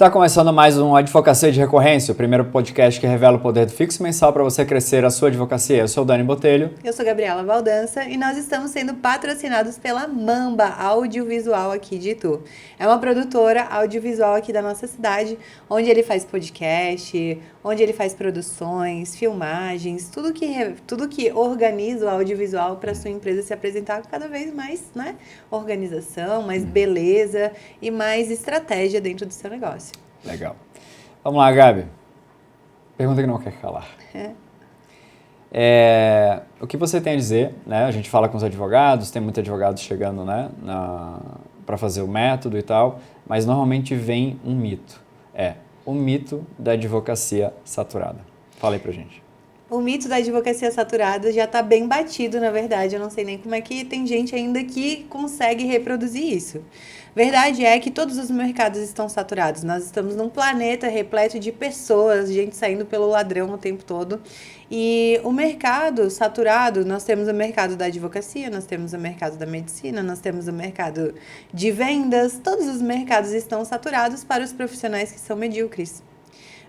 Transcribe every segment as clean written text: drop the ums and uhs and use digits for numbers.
Está começando mais um Advocacia de Recorrência, o primeiro podcast que revela o poder do fixo mensal para você crescer a sua advocacia. Eu sou o Dani Botelho. Eu sou Gabriela Valdança e nós estamos sendo patrocinados pela Mamba Audiovisual aqui de Itu. É uma produtora audiovisual aqui da nossa cidade, onde ele faz podcast, onde ele faz produções, filmagens, tudo que organiza o audiovisual para a sua empresa se apresentar cada vez mais, né? Organização, mais beleza e mais estratégia dentro do seu negócio. Legal. Vamos lá, Gabi. Pergunta que não quer calar. O que você tem a dizer, né? A gente fala com os advogados, tem muitos advogados chegando, né, para fazer o método e tal, mas normalmente vem um mito. O mito da advocacia saturada. Fala aí pra gente. O mito da advocacia saturada já está bem batido, na verdade. Eu não sei nem como é que tem gente ainda que consegue reproduzir isso. Verdade é que todos os mercados estão saturados. Nós estamos num planeta repleto de pessoas, gente saindo pelo ladrão o tempo todo. E o mercado saturado, nós temos o mercado da advocacia, nós temos o mercado da medicina, nós temos o mercado de vendas. Todos os mercados estão saturados para os profissionais que são medíocres.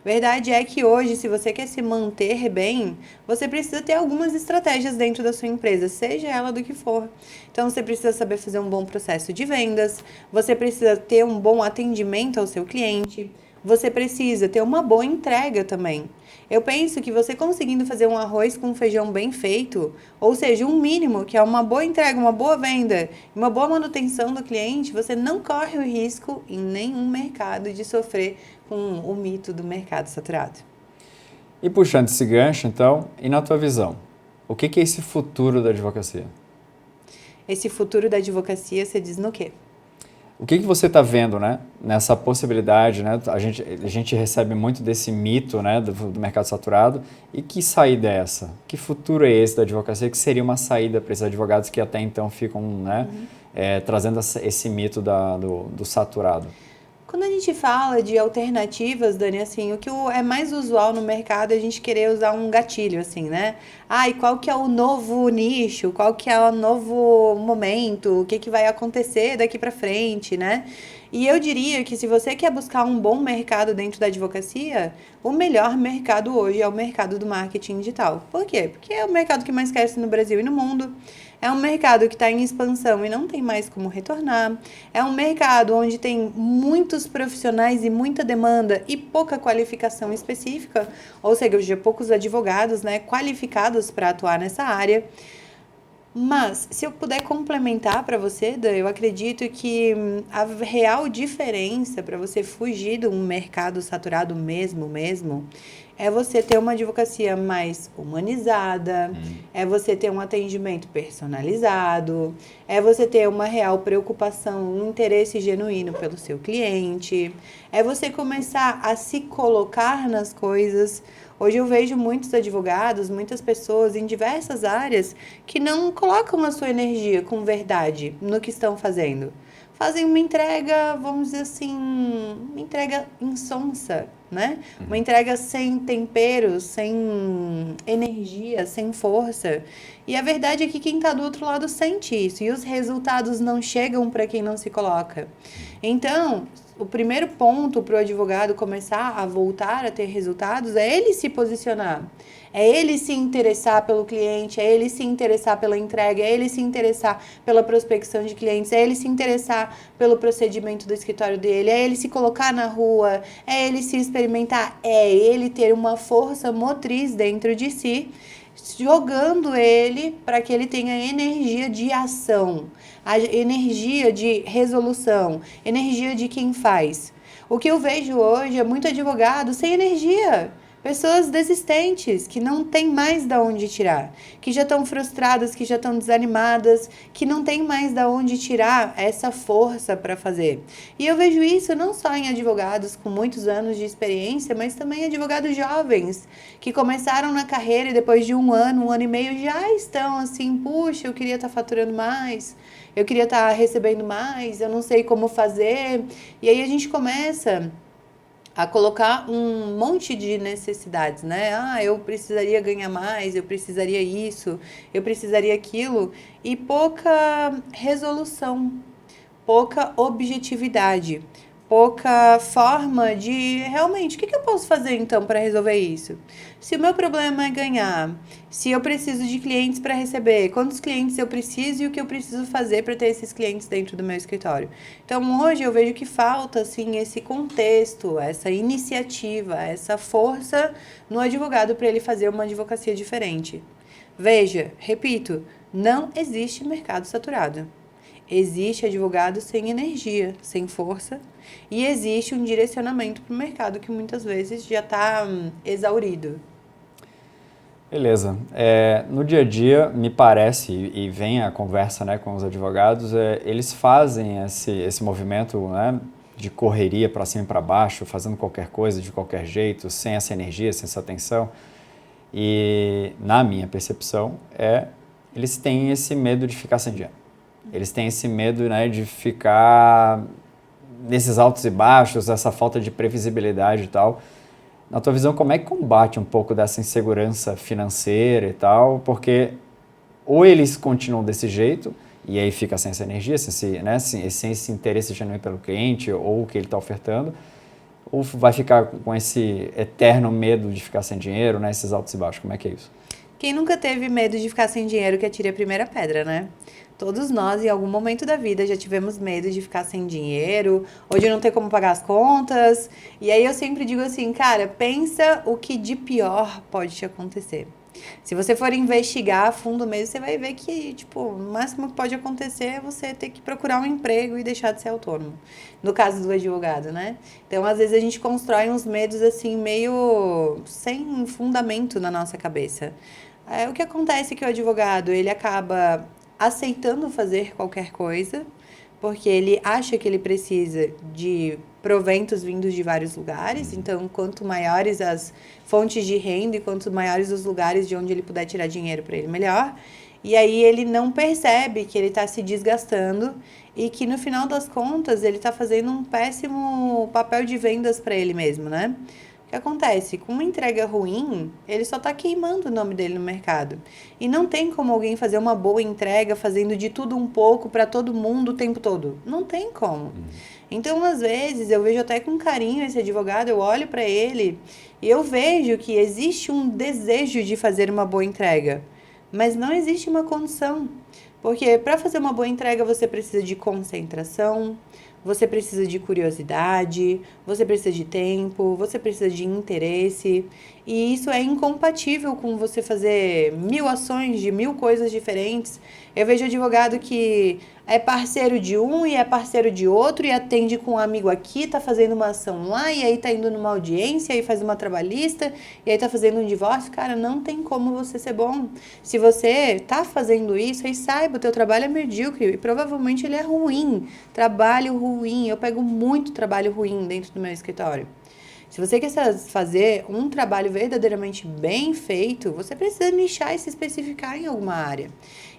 Verdade é que hoje, se você quer se manter bem, você precisa ter algumas estratégias dentro da sua empresa, seja ela do que for. Então, você precisa saber fazer um bom processo de vendas, você precisa ter um bom atendimento ao seu cliente, você precisa ter uma boa entrega também. Eu penso que você conseguindo fazer um arroz com feijão bem feito, ou seja, um mínimo, que é uma boa entrega, uma boa venda, uma boa manutenção do cliente, você não corre o risco em nenhum mercado de sofrer com o mito do mercado saturado. E puxando esse gancho, então, e na tua visão, o que é esse futuro da advocacia? Esse futuro da advocacia, você diz no quê? O que você está vendo, né, nessa possibilidade, né? A gente recebe muito desse mito, né, do mercado saturado. E que saída é essa? Que futuro é esse da advocacia? Que seria uma saída para esses advogados que até então ficam, né, trazendo esse mito do saturado? Quando a gente fala de alternativas, Dani, assim, o que é mais usual no mercado é a gente querer usar um gatilho, assim, né? E qual que é o novo nicho? Qual que é o novo momento? O que vai acontecer daqui para frente, né? E eu diria que se você quer buscar um bom mercado dentro da advocacia, o melhor mercado hoje é o mercado do marketing digital. Por quê? Porque é o mercado que mais cresce no Brasil e no mundo. É um mercado que está em expansão e não tem mais como retornar. É um mercado onde tem muitos profissionais e muita demanda e pouca qualificação específica, ou seja, poucos advogados, né, qualificados para atuar nessa área. Mas, se eu puder complementar para você, Dan, eu acredito que a real diferença para você fugir de um mercado saturado mesmo, é você ter uma advocacia mais humanizada, é você ter um atendimento personalizado, é você ter uma real preocupação, um interesse genuíno pelo seu cliente, é você começar a se colocar nas coisas. Hoje eu vejo muitos advogados, muitas pessoas em diversas áreas que não colocam a sua energia com verdade no que estão fazendo. Fazem uma entrega, vamos dizer assim, uma entrega insonsa, né? Uma entrega sem tempero, sem energia, sem força. E a verdade é que quem está do outro lado sente isso. E os resultados não chegam para quem não se coloca. Então, o primeiro ponto para o advogado começar a voltar a ter resultados é ele se posicionar. É ele se interessar pelo cliente, é ele se interessar pela entrega, é ele se interessar pela prospecção de clientes, é ele se interessar pelo procedimento do escritório dele, é ele se colocar na rua, é ele se experimentar, é ele ter uma força motriz dentro de si, jogando ele para que ele tenha energia de ação, a energia de resolução, energia de quem faz. O que eu vejo hoje é muito advogado sem energia. Pessoas desistentes, que não tem mais da onde tirar, que já estão frustradas, que já estão desanimadas, que não tem mais da onde tirar essa força para fazer. E eu vejo isso não só em advogados com muitos anos de experiência, mas também advogados jovens, que começaram na carreira e depois de um ano e meio já estão assim, puxa, eu queria estar faturando mais, eu queria estar recebendo mais, eu não sei como fazer. E aí a gente começa a colocar um monte de necessidades, né? Eu precisaria ganhar mais, eu precisaria isso, eu precisaria aquilo, e pouca resolução, pouca objetividade. pouca forma de realmente, o que eu posso fazer então para resolver isso? Se o meu problema é ganhar, se eu preciso de clientes para receber, quantos clientes eu preciso e o que eu preciso fazer para ter esses clientes dentro do meu escritório. Então hoje eu vejo que falta assim esse contexto, essa iniciativa, essa força no advogado para ele fazer uma advocacia diferente. Veja, repito, não existe mercado saturado. Existe advogado sem energia, sem força, e existe um direcionamento para o mercado que muitas vezes já está exaurido. Beleza. No dia a dia, me parece, e vem a conversa, né, com os advogados, eles fazem esse movimento, né, de correria para cima e para baixo, fazendo qualquer coisa de qualquer jeito, sem essa energia, sem essa atenção. E, na minha percepção, eles têm esse medo de ficar sem dinheiro. Eles têm esse medo, né, de ficar nesses altos e baixos, essa falta de previsibilidade e tal. Na tua visão, como é que combate um pouco dessa insegurança financeira e tal? Porque ou eles continuam desse jeito e aí fica sem essa energia, sem esse interesse genuíno pelo cliente ou o que ele está ofertando, ou vai ficar com esse eterno medo de ficar sem dinheiro, né, esses altos e baixos. Como é que é isso? Quem nunca teve medo de ficar sem dinheiro que atire a primeira pedra, né? Todos nós, em algum momento da vida, já tivemos medo de ficar sem dinheiro, ou de não ter como pagar as contas. E aí eu sempre digo assim, cara, pensa o que de pior pode te acontecer. Se você for investigar a fundo mesmo, você vai ver que, tipo, o máximo que pode acontecer é você ter que procurar um emprego e deixar de ser autônomo. No caso do advogado, né? Então, às vezes, a gente constrói uns medos, assim, meio sem fundamento na nossa cabeça. O que acontece é que o advogado, ele acaba aceitando fazer qualquer coisa, porque ele acha que ele precisa de proventos vindos de vários lugares. Então, quanto maiores as fontes de renda e quanto maiores os lugares de onde ele puder tirar dinheiro para ele, melhor. E aí ele não percebe que ele está se desgastando e que no final das contas ele está fazendo um péssimo papel de vendas para ele mesmo, né? O que acontece? Com uma entrega ruim, ele só está queimando o nome dele no mercado. E não tem como alguém fazer uma boa entrega fazendo de tudo um pouco para todo mundo o tempo todo. Não tem como. Então, às vezes, eu vejo até com carinho esse advogado, eu olho para ele e eu vejo que existe um desejo de fazer uma boa entrega, mas não existe uma condição. Porque para fazer uma boa entrega você precisa de concentração, você precisa de curiosidade, você precisa de tempo, você precisa de interesse. E isso é incompatível com você fazer 1000 ações de 1000 coisas diferentes. Eu vejo advogado que é parceiro de um e é parceiro de outro e atende com um amigo aqui, tá fazendo uma ação lá e aí tá indo numa audiência e faz uma trabalhista e aí tá fazendo um divórcio. Cara, não tem como você ser bom. Se você tá fazendo isso, aí saiba, o teu trabalho é medíocre e provavelmente ele é ruim. Trabalho ruim. Eu pego muito trabalho ruim dentro do meu escritório. Se você quer fazer um trabalho verdadeiramente bem feito, você precisa nichar e se especificar em alguma área.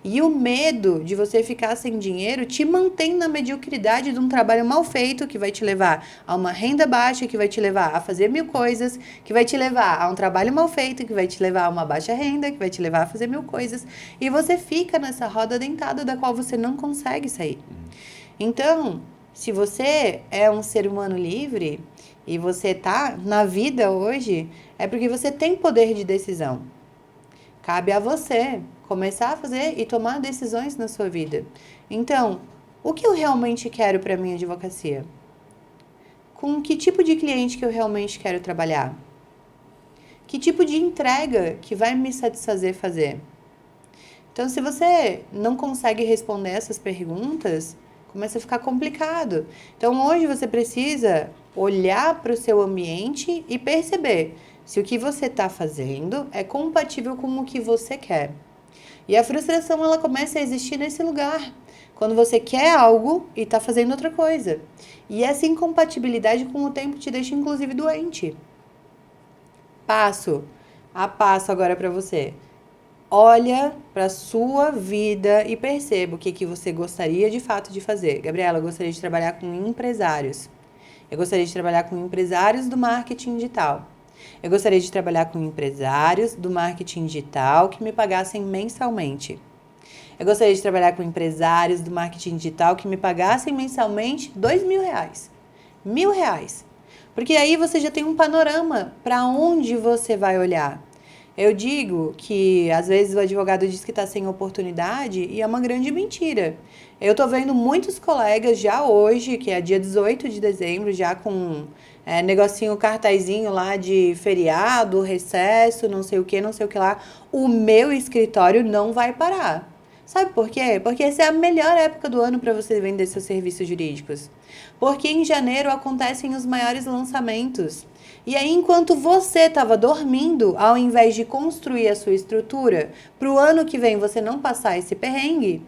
E o medo de você ficar sem dinheiro te mantém na mediocridade de um trabalho mal feito, que vai te levar a uma renda baixa, que vai te levar a fazer 1000 coisas, que vai te levar a um trabalho mal feito, que vai te levar a uma baixa renda, que vai te levar a fazer 1000 coisas. E você fica nessa roda dentada da qual você não consegue sair. Então, se você é um ser humano livre e você tá na vida hoje, é porque você tem poder de decisão. Cabe a você começar a fazer e tomar decisões na sua vida. Então, o que eu realmente quero para minha advocacia? Com que tipo de cliente que eu realmente quero trabalhar? Que tipo de entrega que vai me satisfazer fazer? Então, se você não consegue responder essas perguntas, começa a ficar complicado. Então, hoje você precisa olhar para o seu ambiente e perceber se o que você está fazendo é compatível com o que você quer. E a frustração, ela começa a existir nesse lugar, quando você quer algo e está fazendo outra coisa. E essa incompatibilidade com o tempo te deixa, inclusive, doente. Passo a passo agora para você. Olha para a sua vida e perceba o que você gostaria de fato de fazer. Gabriela, eu gostaria de trabalhar com empresários. Eu gostaria de trabalhar com empresários do marketing digital. Eu gostaria de trabalhar com empresários do marketing digital que me pagassem mensalmente. Eu gostaria de trabalhar com empresários do marketing digital que me pagassem mensalmente R$2.000. R$ 1.000. Porque aí você já tem um panorama para onde você vai olhar. Eu digo que às vezes o advogado diz que está sem oportunidade e é uma grande mentira. Eu estou vendo muitos colegas já hoje, que é dia 18 de dezembro, já com negocinho, cartazinho lá de feriado, recesso, não sei o que lá. O meu escritório não vai parar. Sabe por quê? Porque essa é a melhor época do ano para você vender seus serviços jurídicos. Porque em janeiro acontecem os maiores lançamentos. E aí, enquanto você estava dormindo, ao invés de construir a sua estrutura, para o ano que vem você não passar esse perrengue,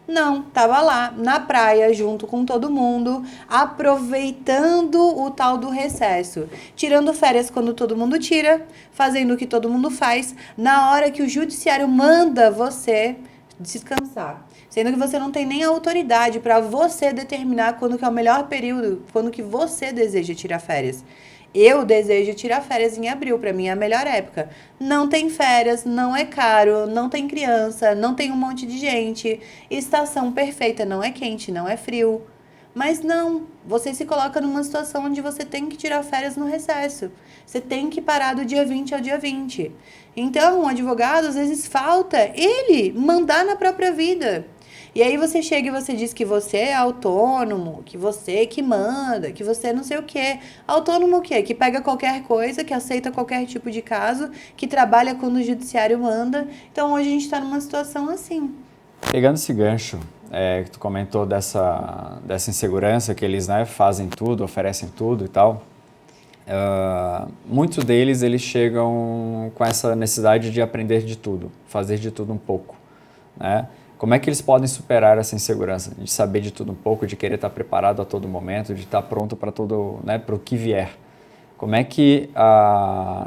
não, estava lá na praia junto com todo mundo, aproveitando o tal do recesso, tirando férias quando todo mundo tira, fazendo o que todo mundo faz, na hora que o judiciário manda você descansar. Sendo que você não tem nem autoridade para você determinar quando que é o melhor período, quando que você deseja tirar férias. Eu desejo tirar férias em abril, para mim é a melhor época. Não tem férias, não é caro, não tem criança, não tem um monte de gente. Estação perfeita, não é quente, não é frio. Mas não, você se coloca numa situação onde você tem que tirar férias no recesso. Você tem que parar do dia 20 ao dia 20. Então, o advogado, às vezes, falta ele mandar na própria vida. E aí você chega e você diz que você é autônomo, que você que manda, que você não sei o quê. Autônomo o quê? Que pega qualquer coisa, que aceita qualquer tipo de caso, que trabalha quando o judiciário manda. Então, hoje a gente está numa situação assim. Pegando esse gancho, que tu comentou dessa insegurança, que eles, né, fazem tudo, oferecem tudo e tal, muitos deles eles chegam com essa necessidade de aprender de tudo, fazer de tudo um pouco, né? Como é que eles podem superar essa insegurança de saber de tudo um pouco, de querer estar preparado a todo momento, de estar pronto para tudo, né, para o que vier? Como é que,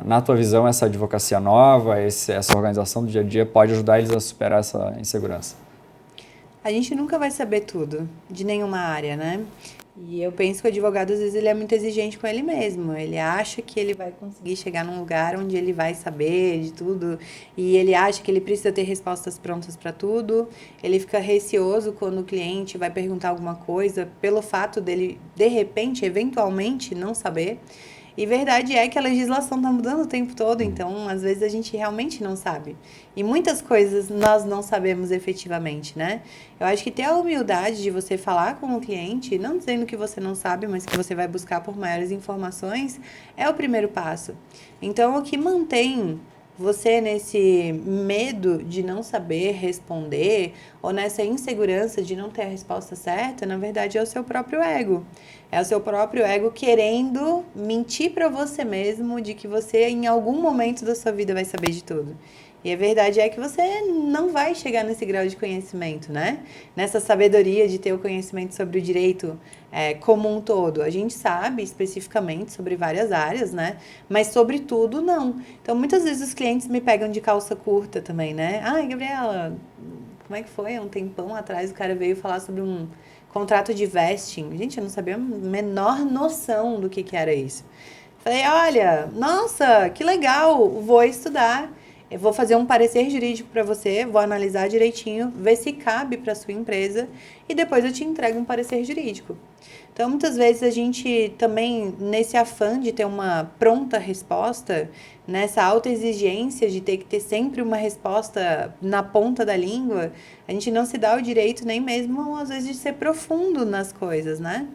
na tua visão, essa advocacia nova, essa organização do dia a dia pode ajudar eles a superar essa insegurança? A gente nunca vai saber tudo de nenhuma área, né? E eu penso que o advogado, às vezes, ele é muito exigente com ele mesmo. Ele acha que ele vai conseguir chegar num lugar onde ele vai saber de tudo. E ele acha que ele precisa ter respostas prontas para tudo. Ele fica receoso quando o cliente vai perguntar alguma coisa, pelo fato dele, de repente, eventualmente, não saber. E verdade é que a legislação está mudando o tempo todo, então às vezes a gente realmente não sabe. E muitas coisas nós não sabemos efetivamente, né? Eu acho que ter a humildade de você falar com o cliente, não dizendo que você não sabe, mas que você vai buscar por maiores informações, é o primeiro passo. Então, o que mantém você nesse medo de não saber responder ou nessa insegurança de não ter a resposta certa, na verdade é o seu próprio ego. É o seu próprio ego querendo mentir para você mesmo de que você em algum momento da sua vida vai saber de tudo. E a verdade é que você não vai chegar nesse grau de conhecimento, né? Nessa sabedoria de ter o conhecimento sobre o direito como um todo. A gente sabe especificamente sobre várias áreas, né? Mas sobre tudo, não. Então, muitas vezes os clientes me pegam de calça curta também, né? Ai, Gabriela, como é que foi? Um tempão atrás o cara veio falar sobre um contrato de vesting. Gente, eu não sabia a menor noção do que era isso. Falei, olha, nossa, que legal, vou estudar. Eu vou fazer um parecer jurídico para você, vou analisar direitinho, ver se cabe para sua empresa e depois eu te entrego um parecer jurídico. Então, muitas vezes a gente também, nesse afã de ter uma pronta resposta, nessa alta exigência de ter que ter sempre uma resposta na ponta da língua, a gente não se dá o direito nem mesmo, às vezes, de ser profundo nas coisas, né?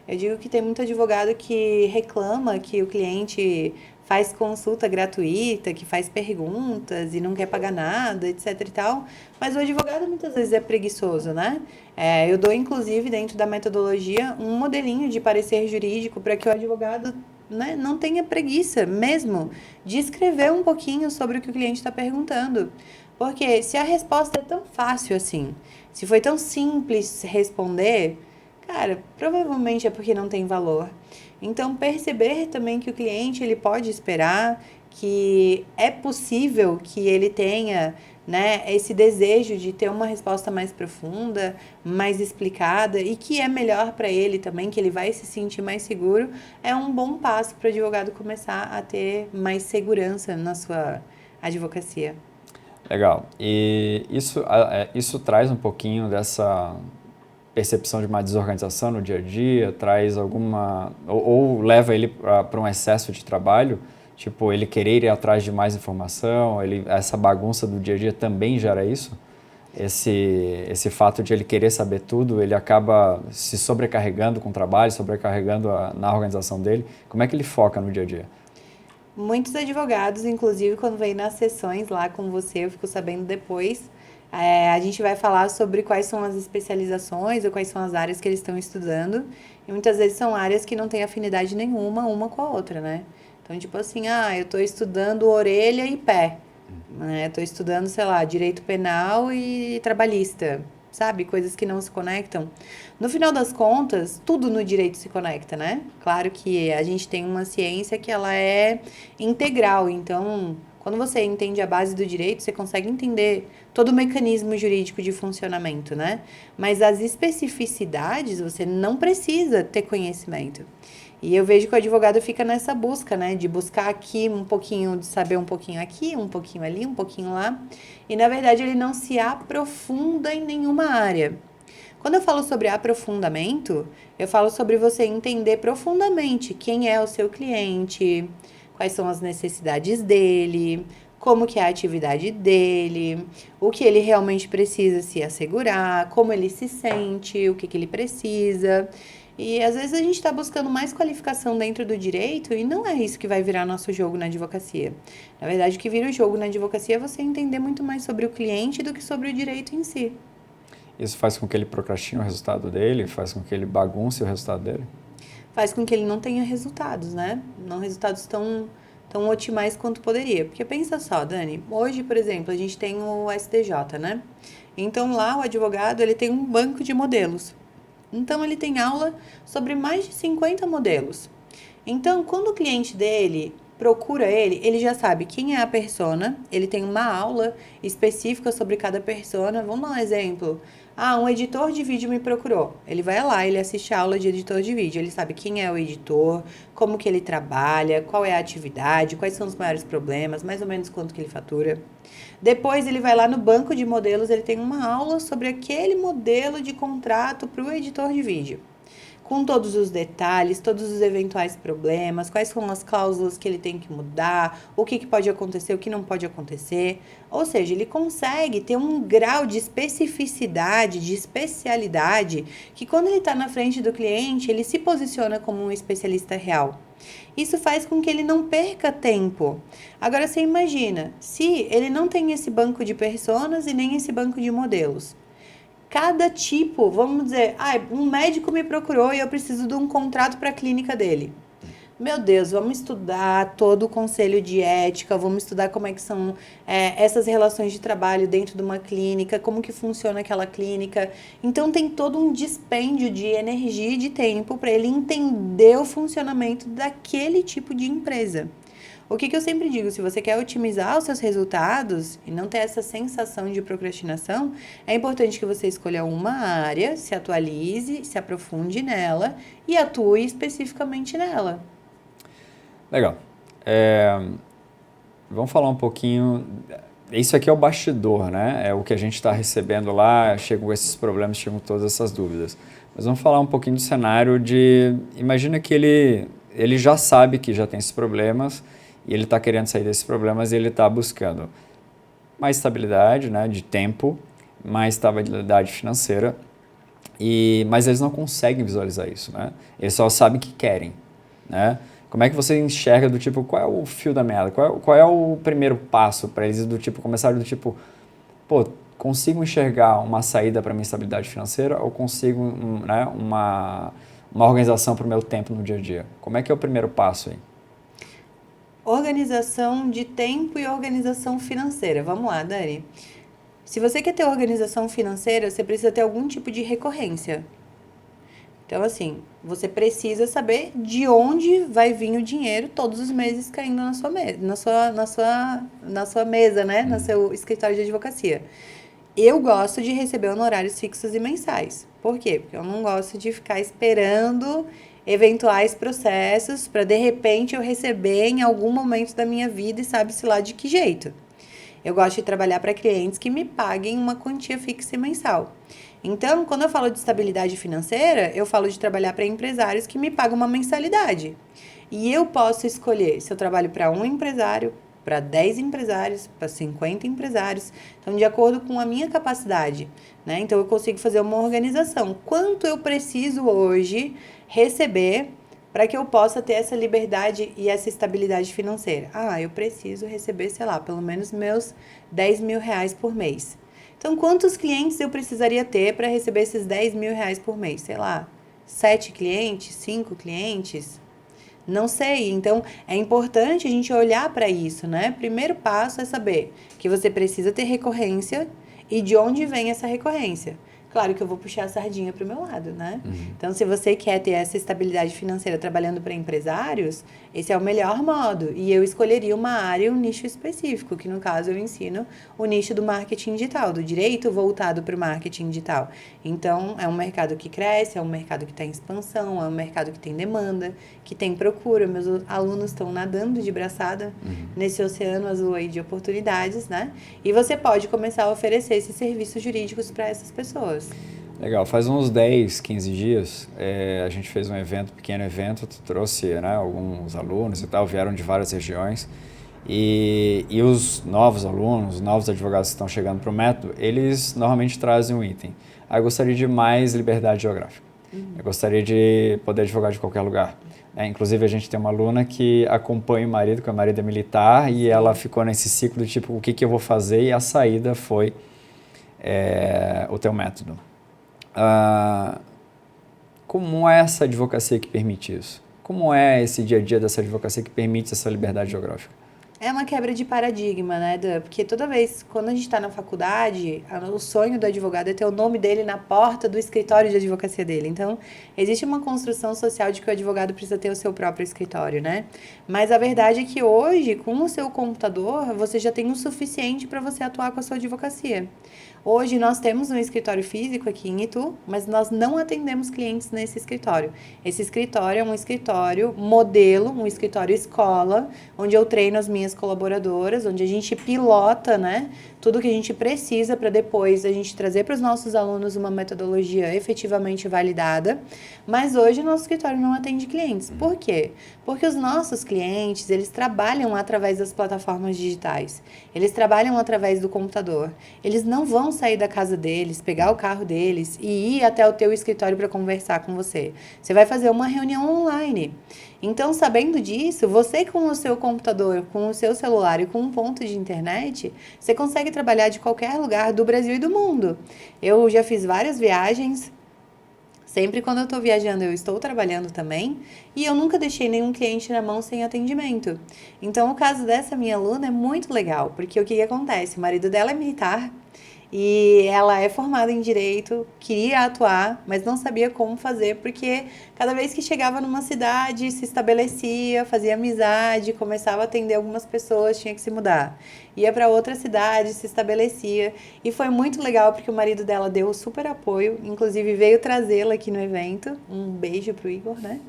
Eu digo que tem muito advogado que reclama que o cliente faz consulta gratuita, que faz perguntas e não quer pagar nada, etc e tal. Mas o advogado muitas vezes é preguiçoso, né? Eu dou, inclusive, dentro da metodologia, um modelinho de parecer jurídico para que o advogado, né, não tenha preguiça mesmo de escrever um pouquinho sobre o que o cliente está perguntando. Porque se a resposta é tão fácil assim, se foi tão simples responder, cara, provavelmente é porque não tem valor. Então, perceber também que o cliente ele pode esperar, que é possível que ele tenha, né, esse desejo de ter uma resposta mais profunda, mais explicada e que é melhor para ele também, que ele vai se sentir mais seguro, é um bom passo para o advogado começar a ter mais segurança na sua advocacia. Legal. E isso traz um pouquinho percepção de uma desorganização no dia a dia, traz alguma... ou leva ele para um excesso de trabalho, tipo, ele querer ir atrás de mais informação, essa bagunça do dia a dia também gera isso? Esse fato de ele querer saber tudo, ele acaba se sobrecarregando com o trabalho, sobrecarregando na organização dele. Como é que ele foca no dia a dia? Muitos advogados, inclusive, quando vem nas sessões lá com você, eu fico sabendo depois, a gente vai falar sobre quais são as especializações ou quais são as áreas que eles estão estudando. E muitas vezes são áreas que não têm afinidade nenhuma uma com a outra, né? Então, tipo assim, eu estou estudando orelha e pé, né? Estou estudando, sei lá, direito penal e trabalhista, sabe? Coisas que não se conectam. No final das contas, tudo no direito se conecta, né? Claro que a gente tem uma ciência que ela é integral, então, quando você entende a base do direito, você consegue entender todo o mecanismo jurídico de funcionamento, né? Mas as especificidades, você não precisa ter conhecimento. E eu vejo que o advogado fica nessa busca, né? De buscar aqui um pouquinho, de saber um pouquinho aqui, um pouquinho ali, um pouquinho lá. E, na verdade, ele não se aprofunda em nenhuma área. Quando eu falo sobre aprofundamento, eu falo sobre você entender profundamente quem é o seu cliente, quais são as necessidades dele, como que é a atividade dele, o que ele realmente precisa se assegurar, como ele se sente, o que ele precisa. E às vezes a gente está buscando mais qualificação dentro do direito e não é isso que vai virar nosso jogo na advocacia. Na verdade, o que vira o jogo na advocacia é você entender muito mais sobre o cliente do que sobre o direito em si. Isso faz com que ele procrastine o resultado dele? Faz com que ele bagunce o resultado dele? Faz com que ele não tenha resultados, né? Não resultados tão otimais quanto poderia. Porque pensa só, Dani, hoje, por exemplo, a gente tem o STJ, né? Então lá o advogado, ele tem um banco de modelos. Então ele tem aula sobre mais de 50 modelos. Então, quando o cliente dele procura ele, ele já sabe quem é a persona, ele tem uma aula específica sobre cada persona. Vamos dar um exemplo. Um editor de vídeo me procurou. Ele vai lá, ele assiste a aula de editor de vídeo. Ele sabe quem é o editor, como que ele trabalha, qual é a atividade, quais são os maiores problemas, mais ou menos quanto que ele fatura. Depois ele vai lá no banco de modelos, ele tem uma aula sobre aquele modelo de contrato para o editor de vídeo. Com todos os detalhes, todos os eventuais problemas, quais são as cláusulas que ele tem que mudar, o que pode acontecer, o que não pode acontecer. Ou seja, ele consegue ter um grau de especificidade, de especialidade, que quando ele está na frente do cliente, ele se posiciona como um especialista real. Isso faz com que ele não perca tempo. Agora, você imagina, se ele não tem esse banco de personas e nem esse banco de modelos. Cada tipo, vamos dizer, um médico me procurou e eu preciso de um contrato para a clínica dele. Meu Deus, vamos estudar todo o conselho de ética, vamos estudar como é que são essas relações de trabalho dentro de uma clínica, como que funciona aquela clínica. Então tem todo um dispêndio de energia e de tempo para ele entender o funcionamento daquele tipo de empresa. O que eu sempre digo, se você quer otimizar os seus resultados e não ter essa sensação de procrastinação, é importante que você escolha uma área, se atualize, se aprofunde nela e atue especificamente nela. Legal. Vamos falar um pouquinho... Isso aqui é o bastidor, né? É o que a gente está recebendo lá, chegam esses problemas, chegam todas essas dúvidas. Mas vamos falar um pouquinho do cenário de... Imagina que ele já sabe que já tem esses problemas e ele está querendo sair desses problemas e ele está buscando mais estabilidade, né, de tempo, mais estabilidade financeira, mas eles não conseguem visualizar isso, né? Eles só sabem que querem, né? Como é que você enxerga do tipo, qual é o fio da meada? Qual é o primeiro passo para eles do tipo, começar do tipo, consigo enxergar uma saída para minha estabilidade financeira ou consigo né, uma organização para o meu tempo no dia a dia? Como é que é o primeiro passo aí? Organização de tempo e organização financeira. Vamos lá, Dani. Se você quer ter organização financeira, você precisa ter algum tipo de recorrência. Então, assim, você precisa saber de onde vai vir o dinheiro todos os meses caindo na sua mesa, né? No seu escritório de advocacia. Eu gosto de receber honorários fixos e mensais. Por quê? Porque eu não gosto de ficar esperando eventuais processos para, de repente, eu receber em algum momento da minha vida e sabe-se lá de que jeito. Eu gosto de trabalhar para clientes que me paguem uma quantia fixa e mensal. Então, quando eu falo de estabilidade financeira, eu falo de trabalhar para empresários que me pagam uma mensalidade. E eu posso escolher se eu trabalho para um empresário, para 10 empresários, para 50 empresários. Então, de acordo com a minha capacidade, né? Então, eu consigo fazer uma organização. Quanto eu preciso hoje receber para que eu possa ter essa liberdade e essa estabilidade financeira? Ah, eu preciso receber, sei lá, pelo menos meus 10 mil reais por mês. Então, quantos clientes eu precisaria ter para receber esses 10 mil reais por mês? Sei lá, 7 clientes, 5 clientes? Não sei. Então, é importante a gente olhar para isso, né? Primeiro passo é saber que você precisa ter recorrência e de onde vem essa recorrência. Claro que eu vou puxar a sardinha para o meu lado, né? Então, se você quer ter essa estabilidade financeira trabalhando para empresários, esse é o melhor modo. E eu escolheria uma área e um nicho específico, que no caso eu ensino o nicho do marketing digital, do direito voltado para o marketing digital. Então, é um mercado que cresce, é um mercado que está em expansão, é um mercado que tem demanda, que tem procura. Meus alunos estão nadando de braçada nesse oceano azul aí de oportunidades, né? E você pode começar a oferecer esses serviços jurídicos para essas pessoas. Legal, faz uns 10, 15 dias, a gente fez um evento, pequeno evento, trouxe, né, alguns alunos e tal, vieram de várias regiões, e os novos alunos, os novos advogados que estão chegando para o método, eles normalmente trazem um item. Eu gostaria de mais liberdade geográfica, eu gostaria de poder advogar de qualquer lugar. Inclusive, a gente tem uma aluna que acompanha o marido, que o marido é militar, e ela ficou nesse ciclo de tipo, o que eu vou fazer, e a saída foi o teu método. Como é essa advocacia que permite isso? Como é esse dia a dia dessa advocacia que permite essa liberdade geográfica? É uma quebra de paradigma, né, Dan? Porque toda vez, quando a gente está na faculdade, o sonho do advogado é ter o nome dele na porta do escritório de advocacia dele. Então, existe uma construção social de que o advogado precisa ter o seu próprio escritório, né? Mas a verdade é que hoje, com o seu computador, você já tem o suficiente para você atuar com a sua advocacia. Hoje nós temos um escritório físico aqui em Itu, mas nós não atendemos clientes nesse escritório. Esse escritório é um escritório modelo, um escritório escola, onde eu treino as minhas colaboradoras, onde a gente pilota, né, tudo que a gente precisa para depois a gente trazer para os nossos alunos uma metodologia efetivamente validada. Mas hoje o nosso escritório não atende clientes. Por quê? Porque os nossos clientes, eles trabalham através das plataformas digitais. Eles trabalham através do computador. Eles não vão sair da casa deles, pegar o carro deles e ir até o teu escritório para conversar com você. Você vai fazer uma reunião online. Então, sabendo disso, você com o seu computador, com o seu celular e com um ponto de internet, você consegue trabalhar de qualquer lugar do Brasil e do mundo. Eu já fiz várias viagens. Sempre quando eu estou viajando, eu estou trabalhando também. E eu nunca deixei nenhum cliente na mão sem atendimento. Então, o caso dessa minha aluna é muito legal, porque o que acontece? O marido dela é militar. E ela é formada em direito, queria atuar, mas não sabia como fazer, porque cada vez que chegava numa cidade, se estabelecia, fazia amizade, começava a atender algumas pessoas, tinha que se mudar. Ia para outra cidade, se estabelecia. E foi muito legal, porque o marido dela deu super apoio, inclusive veio trazê-la aqui no evento. Um beijo pro Igor, né?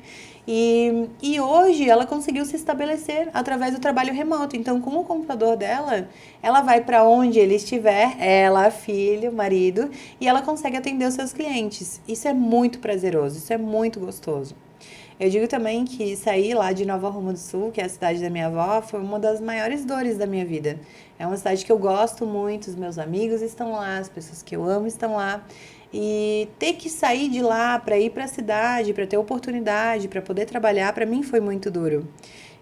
E hoje ela conseguiu se estabelecer através do trabalho remoto. Então, com o computador dela, ela vai para onde ele estiver, ela, a filha, o marido, e ela consegue atender os seus clientes. Isso é muito prazeroso, isso é muito gostoso. Eu digo também que sair lá de Nova Rumo do Sul, que é a cidade da minha avó, foi uma das maiores dores da minha vida. É uma cidade que eu gosto muito, os meus amigos estão lá, as pessoas que eu amo estão lá. E ter que sair de lá para ir para a cidade, para ter oportunidade, para poder trabalhar, para mim foi muito duro.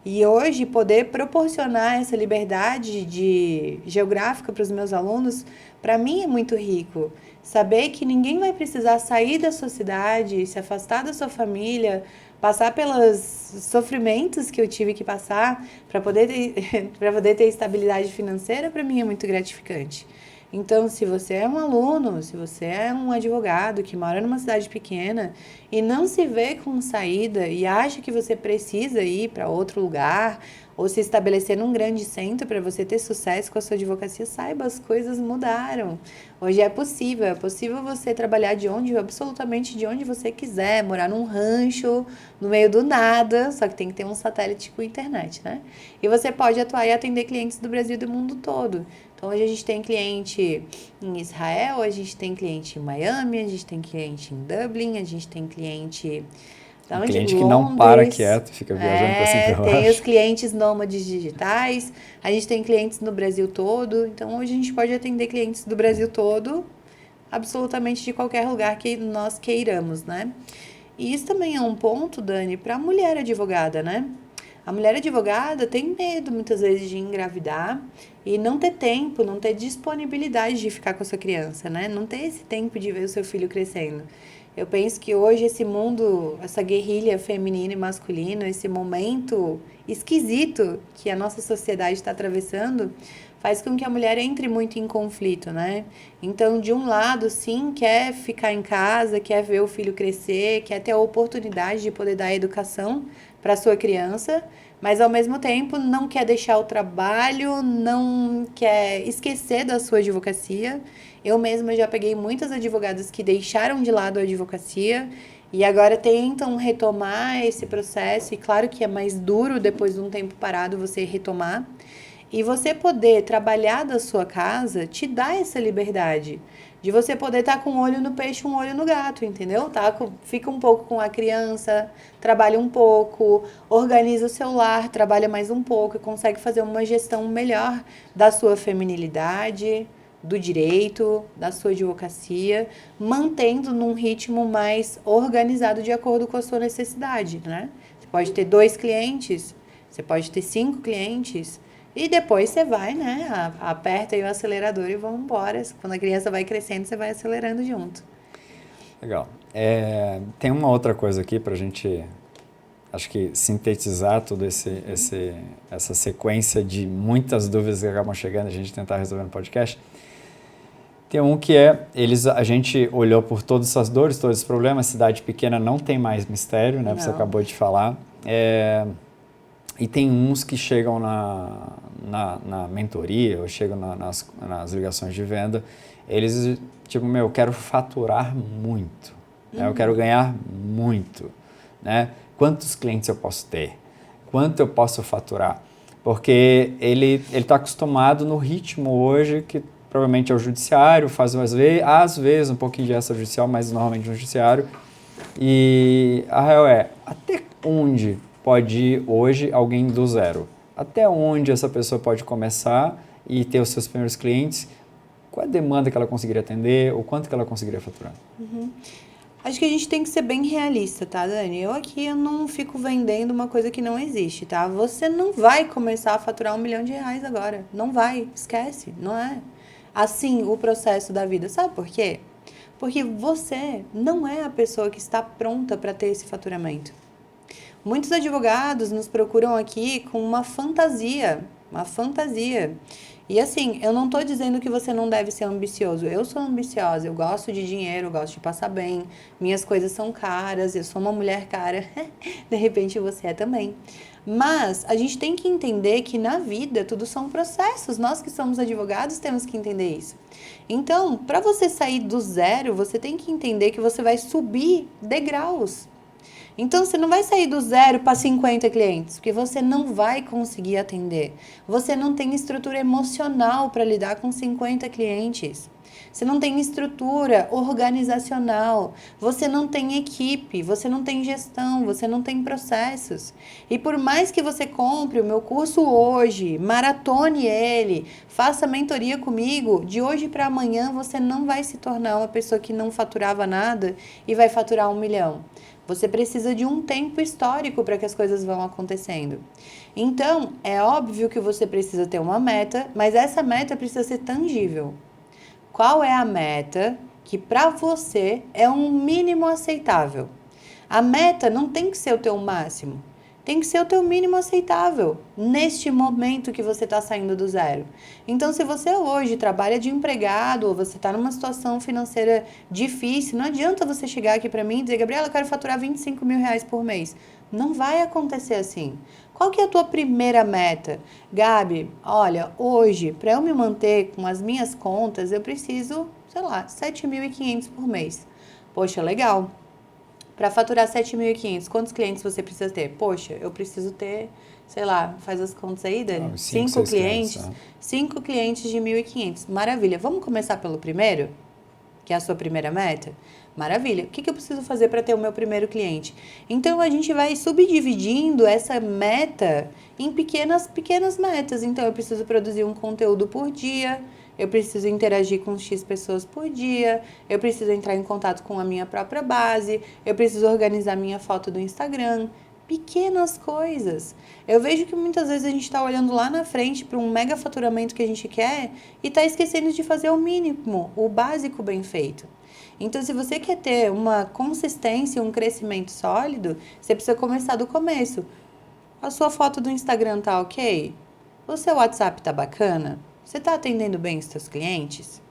E hoje poder proporcionar essa liberdade geográfica para os meus alunos, para mim é muito rico. Saber que ninguém vai precisar sair da sua cidade, se afastar da sua família, passar pelos sofrimentos que eu tive que passar para poder para poder ter estabilidade financeira, para mim é muito gratificante. Então, se você é um aluno, se você é um advogado que mora numa cidade pequena e não se vê com saída e acha que você precisa ir para outro lugar ou se estabelecer num grande centro para você ter sucesso com a sua advocacia, saiba, as coisas mudaram. Hoje é possível você trabalhar absolutamente de onde você quiser, morar num rancho, no meio do nada, só que tem que ter um satélite com internet, né? E você pode atuar e atender clientes do Brasil e do mundo todo. Então, hoje a gente tem cliente em Israel, a gente tem cliente em Miami, a gente tem cliente em Dublin, a gente tem cliente... Um cliente que não para quieto, fica viajando para cima e para Tem os baixo. clientes nômades digitais, a gente tem clientes no Brasil todo, então hoje a gente pode atender clientes do Brasil todo, absolutamente de qualquer lugar que nós queiramos, né? E isso também é um ponto, Dani, para a mulher advogada, né? A mulher advogada tem medo muitas vezes de engravidar e não ter tempo, não ter disponibilidade de ficar com a sua criança, né? Não ter esse tempo de ver o seu filho crescendo. Eu penso que hoje esse mundo, essa guerrilha feminina e masculina, esse momento esquisito que a nossa sociedade está atravessando, faz com que a mulher entre muito em conflito, né? Então, de um lado, sim, quer ficar em casa, quer ver o filho crescer, quer ter a oportunidade de poder dar educação para sua criança, mas ao mesmo tempo não quer deixar o trabalho, não quer esquecer da sua advocacia. Eu mesma já peguei muitas advogadas que deixaram de lado a advocacia e agora tentam retomar esse processo, e claro que é mais duro depois de um tempo parado você retomar. E você poder trabalhar da sua casa te dá essa liberdade de você poder estar com um olho no peixe, um olho no gato, entendeu? Fica um pouco com a criança, trabalha um pouco, organiza o seu lar, trabalha mais um pouco e consegue fazer uma gestão melhor da sua feminilidade, do direito, da sua advocacia, mantendo num ritmo mais organizado de acordo com a sua necessidade, né? Você pode ter 2 clientes, você pode ter 5 clientes, e depois você vai, né? Aperta aí o acelerador e vamos embora. Quando a criança vai crescendo, você vai acelerando junto. Legal. Tem uma outra coisa aqui para a gente, acho que, sintetizar toda essa sequência de muitas dúvidas que acabam chegando e a gente tentar resolver no podcast. Tem um que a gente olhou por todas essas dores, todos esses problemas, cidade pequena não tem mais mistério, né? Não. Você acabou de falar. E tem uns que chegam na mentoria, ou chegam nas ligações de venda, eles, tipo, eu quero faturar muito, né? Eu quero ganhar muito, né? Quantos clientes eu posso ter? Quanto eu posso faturar? Porque ele está acostumado no ritmo hoje que provavelmente é o judiciário, faz às vezes um pouquinho de extrajudicial, mas normalmente no judiciário. E a real até onde pode ir hoje alguém do zero? Até onde essa pessoa pode começar e ter os seus primeiros clientes? Qual a demanda que ela conseguiria atender? O quanto que ela conseguiria faturar? Acho que a gente tem que ser bem realista, tá, Dani? Eu não fico vendendo uma coisa que não existe, tá? Você não vai começar a faturar R$1 milhão agora. Não vai, esquece, não é assim o processo da vida. Sabe por quê? Porque você não é a pessoa que está pronta para ter esse faturamento. Muitos advogados nos procuram aqui com uma fantasia. E assim, eu não estou dizendo que você não deve ser ambicioso. Eu sou ambiciosa, eu gosto de dinheiro, eu gosto de passar bem. Minhas coisas são caras, eu sou uma mulher cara. De repente você é também. Mas a gente tem que entender que na vida tudo são processos. Nós que somos advogados temos que entender isso. Então, para você sair do zero, você tem que entender que você vai subir degraus. Então, você não vai sair do zero para 50 clientes, porque você não vai conseguir atender. Você não tem estrutura emocional para lidar com 50 clientes. Você não tem estrutura organizacional, você não tem equipe, você não tem gestão, você não tem processos. E por mais que você compre o meu curso hoje, maratone ele, faça mentoria comigo, de hoje para amanhã você não vai se tornar uma pessoa que não faturava nada e vai faturar 1 milhão. Você precisa de um tempo histórico para que as coisas vão acontecendo. Então, é óbvio que você precisa ter uma meta, mas essa meta precisa ser tangível. Qual é a meta que para você é um mínimo aceitável? A meta não tem que ser o teu máximo, tem que ser o teu mínimo aceitável neste momento que você está saindo do zero. Então, se você hoje trabalha de empregado ou você está numa situação financeira difícil, não adianta você chegar aqui para mim e dizer, Gabriela, eu quero faturar R$25 mil por mês. Não vai acontecer assim. Qual que é a tua primeira meta? Gabi, olha, hoje, para eu me manter com as minhas contas, eu preciso, sei lá, R$7.500 por mês. Poxa, legal. Para faturar 7.500, quantos clientes você precisa ter? Poxa, eu preciso ter sei lá, faz as contas aí, Dani. Uns 5 6 clientes, né? 5 clientes de 1.500. Maravilha. Vamos começar pelo primeiro? Que é a sua primeira meta? Maravilha. O que eu preciso fazer para ter o meu primeiro cliente? Então, a gente vai subdividindo essa meta em pequenas metas. Então, eu preciso produzir um conteúdo por dia, eu preciso interagir com X pessoas por dia, eu preciso entrar em contato com a minha própria base, eu preciso organizar minha foto do Instagram. Pequenas coisas. Eu vejo que muitas vezes a gente está olhando lá na frente para um mega faturamento que a gente quer e está esquecendo de fazer o mínimo, o básico bem feito. Então, se você quer ter uma consistência, um crescimento sólido, você precisa começar do começo. A sua foto do Instagram tá ok? O seu WhatsApp tá bacana? Você tá atendendo bem os seus clientes?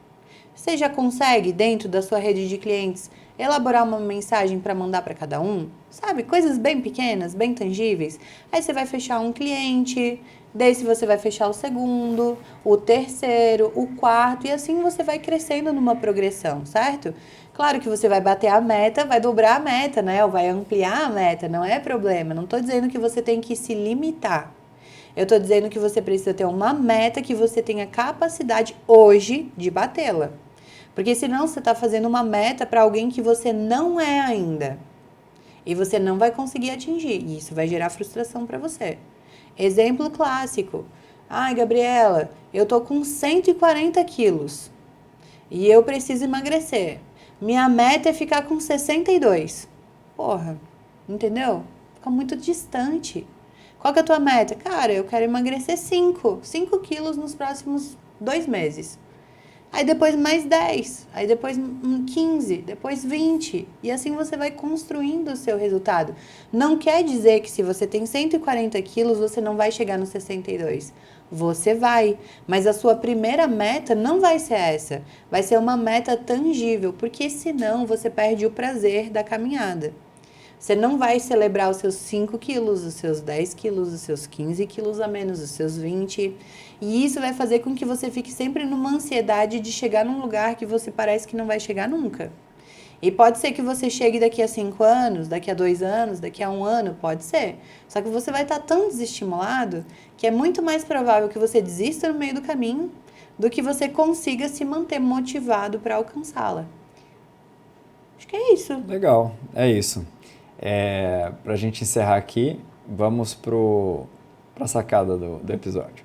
Você já consegue, dentro da sua rede de clientes, elaborar uma mensagem para mandar para cada um? Sabe? Coisas bem pequenas, bem tangíveis. Aí você vai fechar um cliente, desse você vai fechar o segundo, o terceiro, o quarto, e assim você vai crescendo numa progressão, certo? Claro que você vai bater a meta, vai dobrar a meta, né? Ou vai ampliar a meta, não é problema. Não estou dizendo que você tem que se limitar. Eu estou dizendo que você precisa ter uma meta que você tenha capacidade hoje de batê-la. Porque senão você está fazendo uma meta para alguém que você não é ainda. E você não vai conseguir atingir. E isso vai gerar frustração para você. Exemplo clássico. Ai, Gabriela, eu tô com 140 quilos. E eu preciso emagrecer. Minha meta é ficar com 62. Porra, entendeu? Fica muito distante. Qual que é a tua meta? Cara, eu quero emagrecer 5 quilos nos próximos 2 meses. Aí depois mais 10, aí depois 15, depois 20. E assim você vai construindo o seu resultado. Não quer dizer que se você tem 140 quilos, você não vai chegar no 62. Você vai, mas a sua primeira meta não vai ser essa. Vai ser uma meta tangível, porque senão você perde o prazer da caminhada. Você não vai celebrar os seus 5 quilos, os seus 10 quilos, os seus 15 quilos a menos, os seus 20. E isso vai fazer com que você fique sempre numa ansiedade de chegar num lugar que você parece que não vai chegar nunca. E pode ser que você chegue daqui a 5 anos, daqui a 2 anos, daqui a 1 ano, pode ser. Só que você vai estar tão desestimulado que é muito mais provável que você desista no meio do caminho do que você consiga se manter motivado para alcançá-la. Acho que é isso. Legal, é isso. Para a gente encerrar aqui, vamos para a sacada do episódio.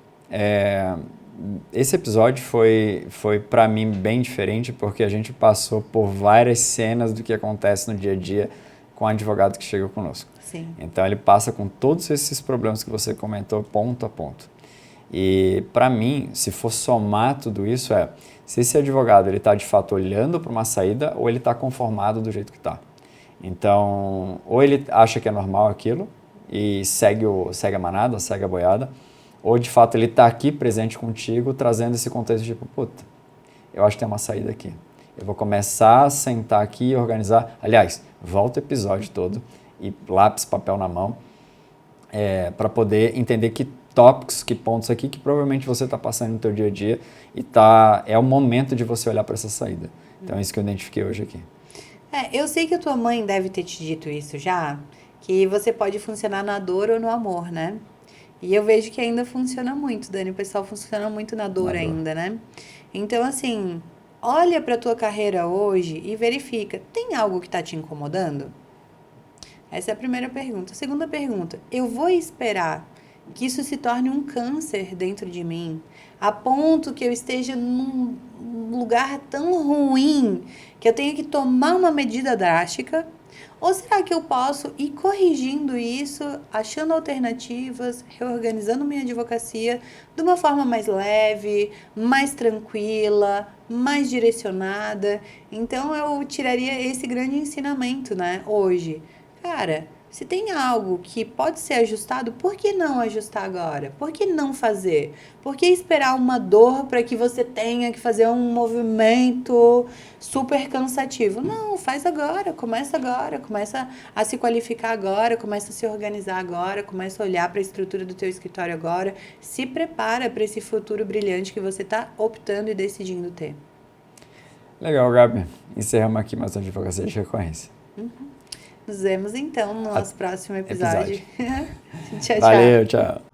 Esse episódio foi para mim bem diferente porque a gente passou por várias cenas do que acontece no dia a dia com o advogado que chega conosco. Sim. Então ele passa com todos esses problemas que você comentou ponto a ponto. E para mim, se for somar tudo isso, se esse advogado ele está de fato olhando para uma saída ou ele está conformado do jeito que está. Então, ou ele acha que é normal aquilo e segue a manada, segue a boiada, ou de fato ele está aqui presente contigo, trazendo esse contexto tipo, puta, eu acho que tem uma saída aqui. Eu vou começar a sentar aqui e organizar. Aliás, volta o episódio todo e lápis, papel na mão, para poder entender que tópicos, que pontos aqui que provavelmente você está passando no teu dia a dia e é o momento de você olhar para essa saída. Então é isso que eu identifiquei hoje aqui. Eu sei que a tua mãe deve ter te dito isso já, que você pode funcionar na dor ou no amor, né? E eu vejo que ainda funciona muito, Dani. O pessoal funciona muito na dor ainda, né? Então, assim, olha pra tua carreira hoje e verifica. Tem algo que tá te incomodando? Essa é a primeira pergunta. A segunda pergunta, eu vou esperar que isso se torne um câncer dentro de mim, a ponto que eu esteja num lugar tão ruim que eu tenha que tomar uma medida drástica? Ou será que eu posso ir corrigindo isso, achando alternativas, reorganizando minha advocacia de uma forma mais leve, mais tranquila, mais direcionada? Então eu tiraria esse grande ensinamento, né, hoje. Cara, se tem algo que pode ser ajustado, por que não ajustar agora? Por que não fazer? Por que esperar uma dor para que você tenha que fazer um movimento super cansativo? Não, faz agora, começa a se qualificar agora, começa a se organizar agora, começa a olhar para a estrutura do teu escritório agora, se prepara para esse futuro brilhante que você está optando e decidindo ter. Legal, Gabi. Encerramos aqui mais uma advocacia de recorrência. Nos vemos então no nosso próximo episódio. Tchau, tchau. Valeu, tchau.